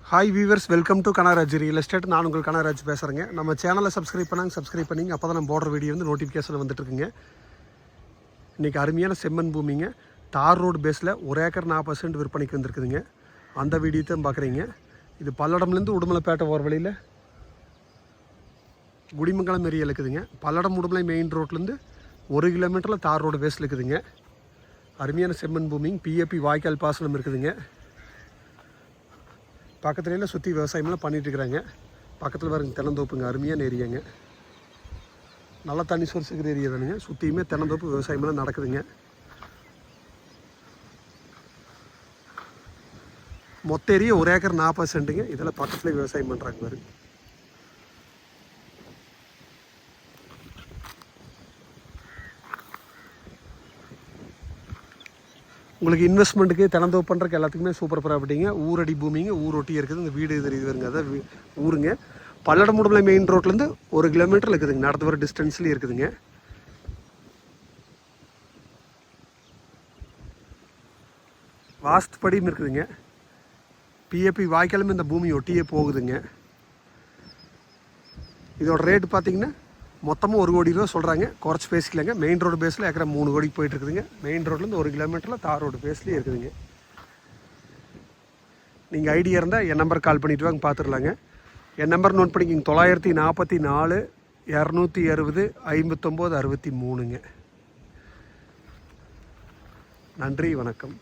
Hi viewers, welcome to Kanaraj real estate. நான் உங்கள் கனராஜ் பேசுகிறேங்க. நம்ம சேனலை சப்ஸ்கிரைப் பண்ணிங்க. அப்போ தான் நம்ம போடுற வீடியோ வந்து நோட்டிஃபிகேஷன் வந்துட்டுருக்குங்க. இன்றைக்கி அருமையான செம்மண் பூமிங்க, தார் ரோடு பேஸில் 1 ஏக்கர் 40% விற்பனைக்கு வந்துருக்குதுங்க. அந்த வீடியோ தான் பார்க்குறீங்க. இது பல்லடம்லேருந்து உடுமலைப்பேட்டை போகிற வழியில் குடிமங்கலம் ஏரியா இருக்குதுங்க. பல்லடம் உடுமலை மெயின் ரோட்லேருந்து 1 கிலோமீட்டரில் தார் ரோடு பேஸில் இருக்குதுங்க. அருமையான செம்மண் பூமிங்க, பிஏபி வாய்க்கால் பாசனம் இருக்குதுங்க. பக்கத்துலேயே சுற்றி விவசாயமெல்லாம் பண்ணிகிட்ருக்குறாங்க. பக்கத்தில் பாருங்க தென்னந்தோப்புங்க, அருமையான ஏரியாங்க. நல்லா தண்ணி சோர்ஸ் இருக்கிற ஏரியா தானுங்க. சுற்றியுமே தென்னந்தோப்பு விவசாயமெல்லாம் நடக்குதுங்க. மொத்த ஏரியா 1 ஏக்கர் 40 சென்ட்டுங்க. இதில் பக்கத்துலேயே விவசாயம் பண்ணுறாங்க பாருங்க. உங்களுக்கு இன்வெஸ்ட்மெண்ட்டுக்கு தென்னந்தோப்பு பண்ணுறதுக்கு எல்லாத்துக்குமே சூப்பர் ப்ராப்பர்ட்டிங்க. ஊரடி பூமிங்க, ஊர் ஒட்டி இருக்குது. இந்த வீடு தெரியுது வருங்க, அதான் ஊருங்க. பல்லடம் உடுமலை மெயின் ரோட்லேருந்து 1 கிலோமீட்டர் இருக்குதுங்க. நடந்து வர டிஸ்டன்ஸ்லேயே இருக்குதுங்க. வாஸ்து படியும் இருக்குதுங்க. பிஏபி வாய்க்காலும் இந்த பூமி ஒட்டியே போகுதுங்க. இதோட ரேட்டு பார்த்தீங்கன்னா மொத்தமாக 1 கோடி ரூபா சொல்கிறாங்க. குறைச்சி பேசிக்கலாங்க. மெயின் ரோடு பேஸில் ஏக்கரை 3 கோடிக்கு போயிட்டுருக்குதுங்க. மெயின் ரோட்லேருந்து 1 கிலோமீட்டரில் தார் ரோடு பேஸ்லேயே இருக்குதுங்க. நீங்கள் ஐடியா இருந்தால் என் நம்பர் கால் பண்ணிவிட்டு வாங்க, பார்த்துடலாங்க. என் நம்பர் நோட் பண்ணிக்கிங்க, 944 260 59 63ங்க. நன்றி, வணக்கம்.